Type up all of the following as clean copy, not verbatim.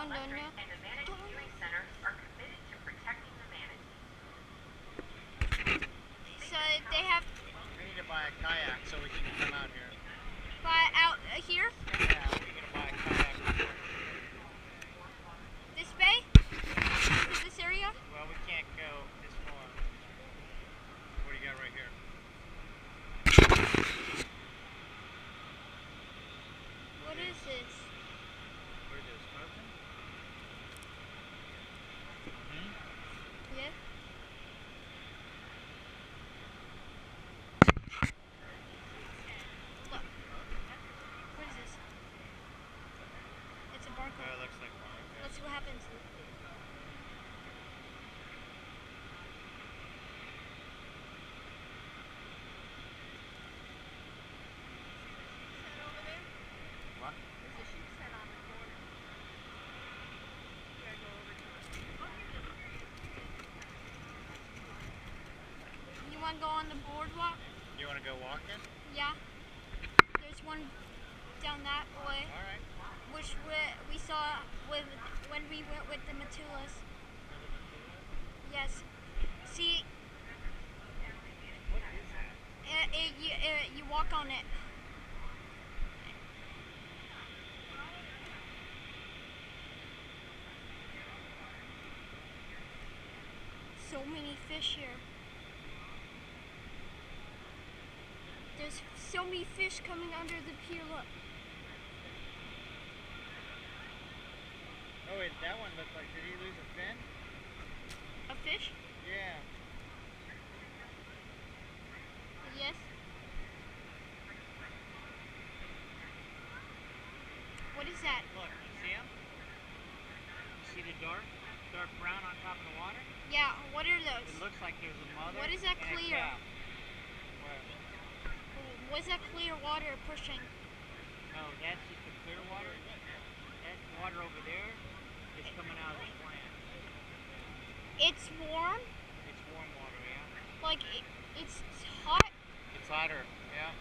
no. And the Manatee Viewing Center are committed to protecting the manatee. So they have We need to buy a kayak so we can come out here. buy out here. Yeah, we're gonna buy a kayak. This bay. This area. Well, we can't go this far. What do you got right here? What is this? What is this? Smoking? Yeah. Look. What is this? It's a barcode. Oh, it looks like one. Okay. Let's see what happens. What? You want to go on the boardwalk? You want to go walking? Yeah. There's one down that way, Alright. which we saw with when we went with the Matulas. Yes. See, What is that? you walk on it. So many fish here. There's so many fish coming under the pier. Look. Oh wait, that one looked like, did he lose a fin? A fish? Yeah. Yes. What is that? Look, you see him? You see the dark brown on top of the water? Yeah, what are those? It looks like there's a mother. What is that and a clear? calf. What? What's that clear water pushing? No, that's just the clear water. That water over there is coming out of the plant. It's warm? It's warm water, yeah. Like, it's hot? It's hotter, yeah.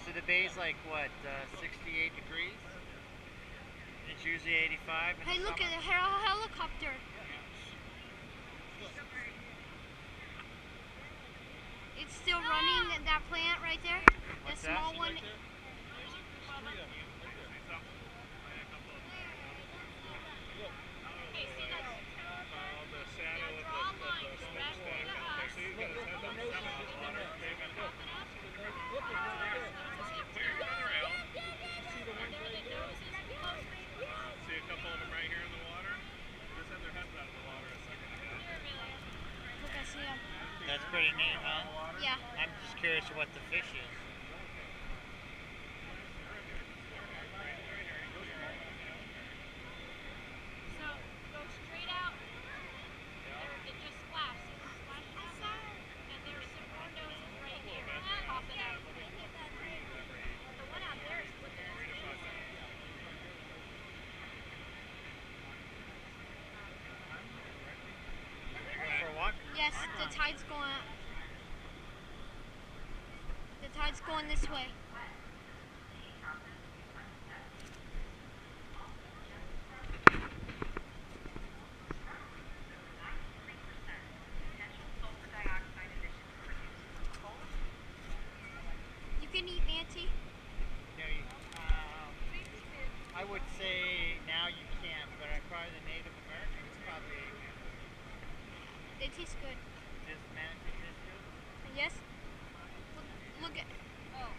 So the bay's like what, 68 degrees? It's usually 85 in Hey, the look summer. at the helicopter. It's still running that plant right there? What's the that? small one? See a couple of them right here in the water? They just had their heads out of the water a second ago. Look, I see 'em. That's pretty neat, huh? Yeah. I'm just curious what the fish is. So, go straight out. It just splashed. And there's some more noses right here popping out. The one out there is flipping its fins. For a walk? Yes, the tide's going. The tide's going this way. You can eat manatee. No, I would say now you can't, but probably the Native Americans probably They taste good. just manatee this good. Yes. Look at. Oh.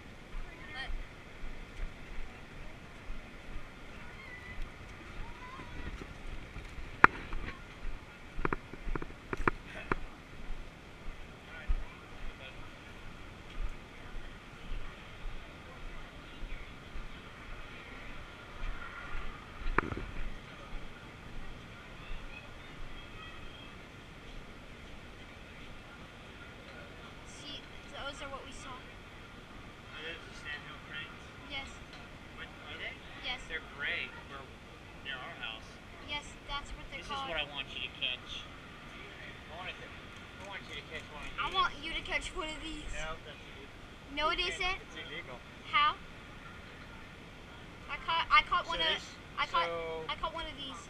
See, those are what we saw. Are those the sandhill cranes? Yes. What are they? Yes. They're gray. We're near our house. Yes, that's what they're This is called. what I want you to catch. I want you to catch one of these. I want you to catch one of these. No, that's illegal. No, it isn't. It's illegal. How? I caught So one of. this- I I caught one of these.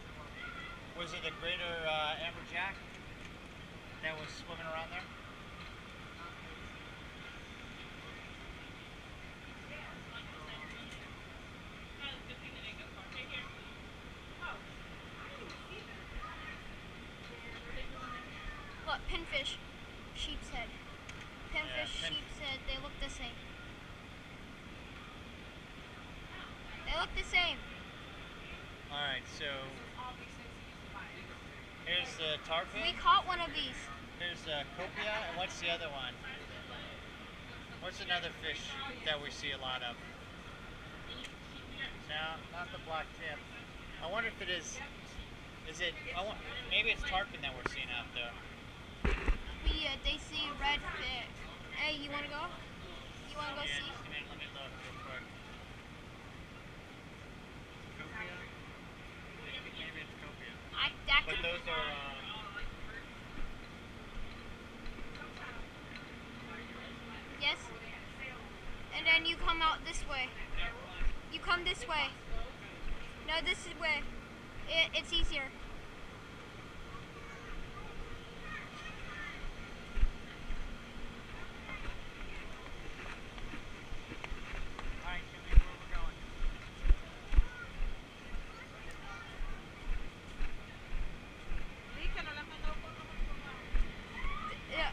Was it a greater amberjack that was swimming around there? Look, pinfish, sheep's head. Pinfish, sheep's head, they look the same. They look the same. Alright, so here's the tarpon. We caught one of these. Here's copia, and what's the other one? What's another fish that we see a lot of? No, not the black tip. I wonder if it is. Is it? Maybe it's tarpon that we're seeing out there. They see red fish. Hey, you wanna go? You wanna go see? Just a minute, let me look real quick. Copia? Maybe it's copia. That But could. those are. Yes. And then you come out this way. You come this way. No, this is way. It's easier. Alright, show me where we're going. Yeah.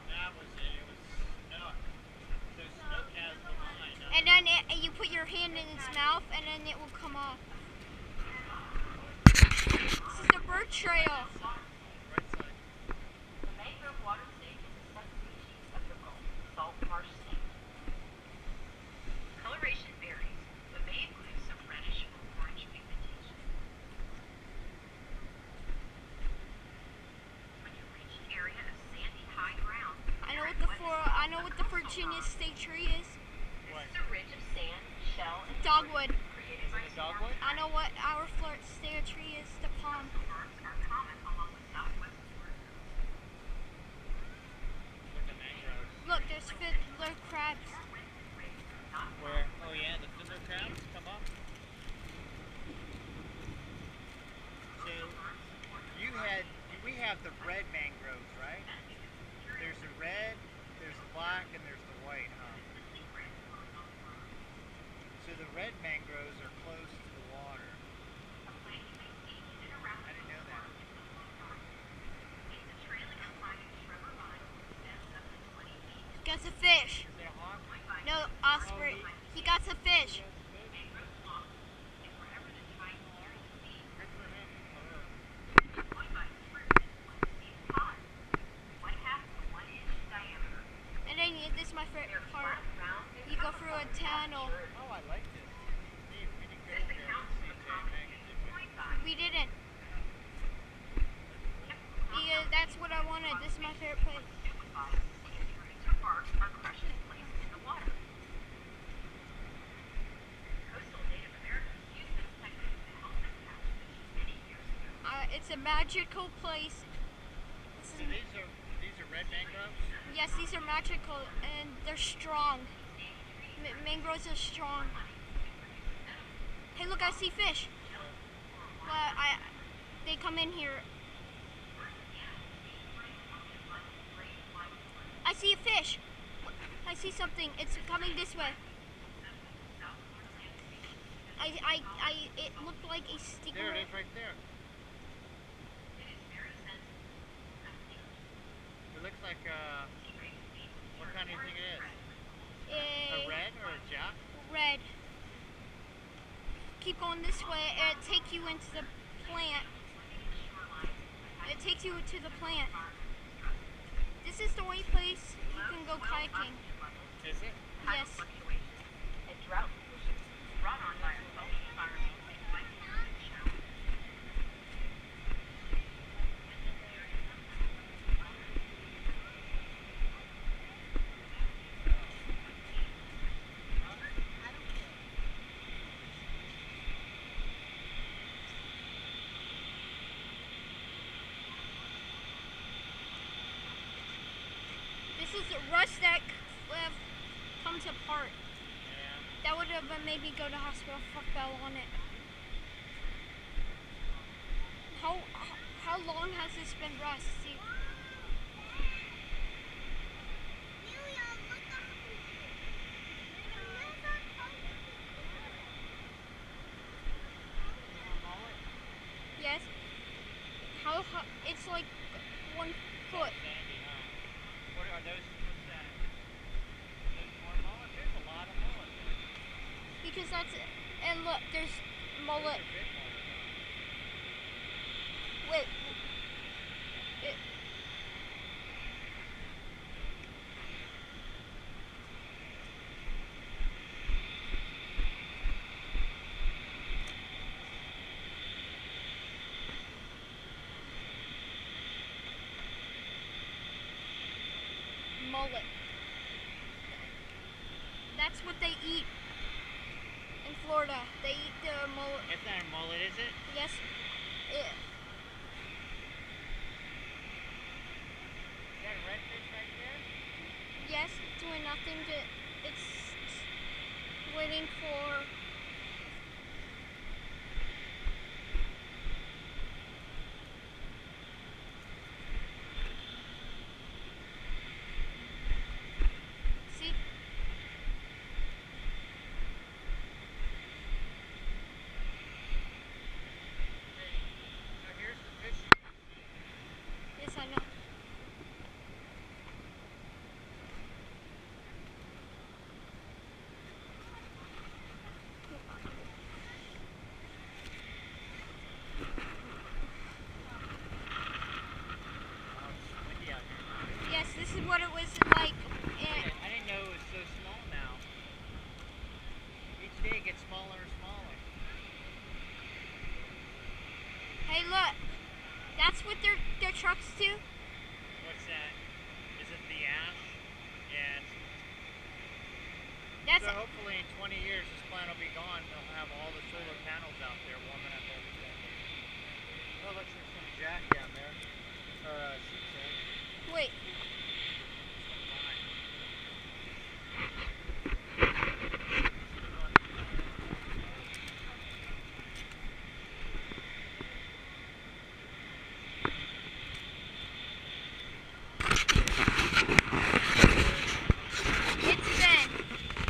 That was it. It was snook. So snook has the line. And then you put your hand in its mouth, and then it will come off. This is the bird trail. Right side. The mangrove water snake is a subspecies of the Gulf salt marsh snake. Coloration varies, but may include some reddish or orange pigmentation. When you reach an area of sandy high ground, I know what the Virginia state tree is. What? this is a ridge of sand, shell, and Dogwood. created by Is it dogwood? I know what our Florida state tree is. The palm. Birds are common along the southwest Florida coast. Look at mangroves. Look, there's crabs. Where? Oh yeah, the fiddler crabs come up. So we have the red mangroves, right? There's the red, there's the black, and there's the white, huh? So the red mangroves are close to the water. I didn't know that. Got a fish. Is it a hawk? No, osprey. He got a fish. Good for him. And then this is my favorite part. You go through a tunnel. Oh, I like this. We didn't go there with CJ Megan, did we? We didn't. Yeah, that's what I wanted. This is my favorite place. It's a magical place. This So is, these are red mangroves? yes, these are magical and they're strong. Mangroves are strong. Hey, look, I see fish. They come in here. I see a fish. I see something. It's coming this way. It looked like a sticker. There it is, right there. It looks like what kind do you think it is? A red or a jack? Red. Keep going this way. It takes you into the plant. It takes you to the plant. This is the only place you can go kayaking. Is it? Yes. And drought conditions brought on by a Gulf environment like snow. apart. Yeah. That would have made me go to hospital if I fell on it. How long has this been rusty? Yes. How it's like 1 foot. Sandy, huh? What are those? What's that? Those more mullets? There's a lot of mullets. Because that's and look, there's mullet. Those are big mullets, huh? Wait. Mullet. That's what they eat in Florida. They eat the mullet. It's not a mullet, is it? Yes. Is that a redfish right there? Yes, it's doing nothing to. It's waiting for. See? So here's the fish. Yes, I know. Oh, it's windy out here. Yes, this is what it was like. I didn't know it was so small now. Each day it gets smaller and smaller. Hey, look. That's what their trucks do. What's that? Is it the ash? Yeah. That's So hopefully in 20 years this plant will be gone. They'll have all the solar panels out there warming up everything. Oh, look, there's some jack down there. Or sheep's egg. wait. It's been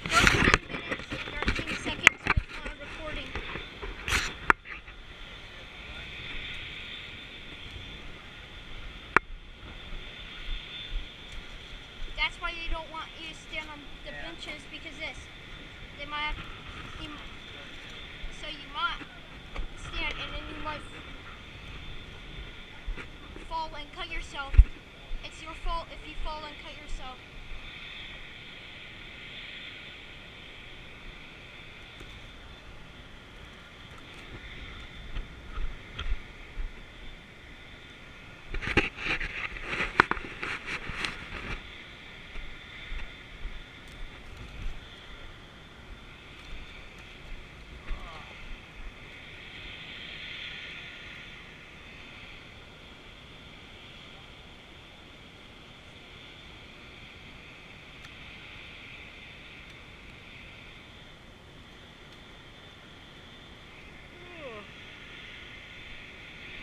13 minutes and 13 seconds with my recording. That's why they don't want you to stand on the Yeah. benches because they might have, so you might stand and then you might fall and cut yourself. It's your fault if you fall and cut yourself.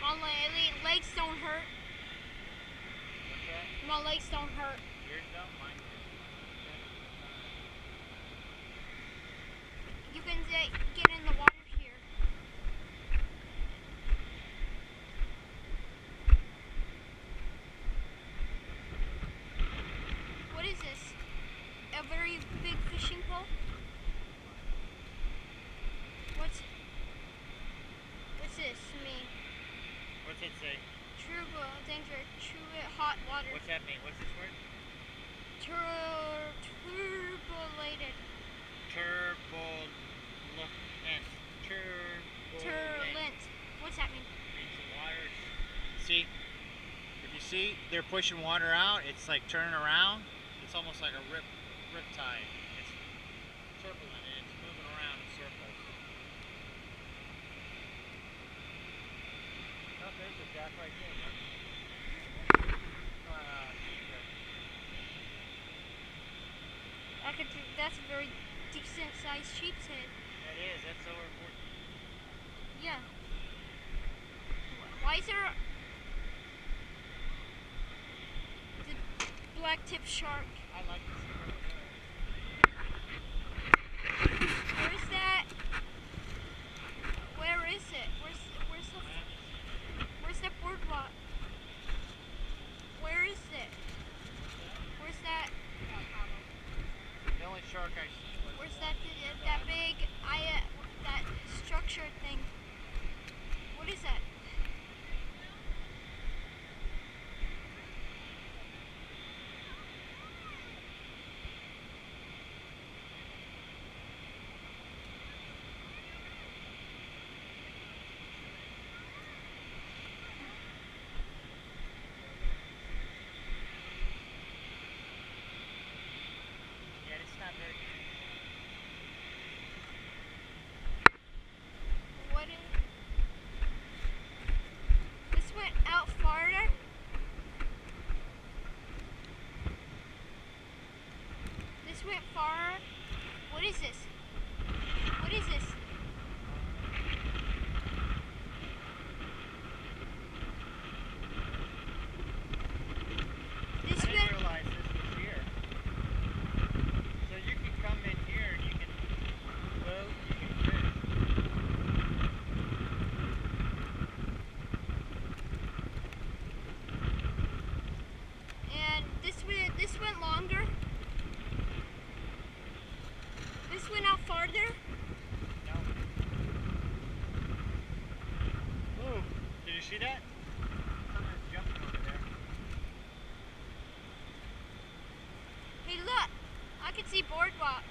My legs don't hurt. What's that? My legs don't hurt. Yours don't? Mine do. You can get in the water here. What is this? A very big fishing pole? What's this mean? What's it say? Turbo danger, true hot water. What's that mean? What's this word? Turbulated. Turbulent. Turbulent. What's that mean? Means the water's. See? If you see they're pushing water out, it's like turning around. It's almost like a riptide. It's turbulent and it's moving around in circles. Oh, there's a jack right there. that's a very decent sized sheep's head. That is. That's over 14. Yeah. Why is there the black tip shark? I like to see what it does. Where is that? Where is it? Where's the boardwalk? Where is it? Where's that? The only shark I seen was Where's that big that structured thing? What is that? Yeah, it's not very good. What is this went out farther? This went far. What is this? What is this? This I didn't went. realize this was here. So you can come in here and you can boat, you can fish. And this went longer. This went out farther. No. Ooh, did you see that? Something's jumping over there. Hey, look! I can see boardwalk.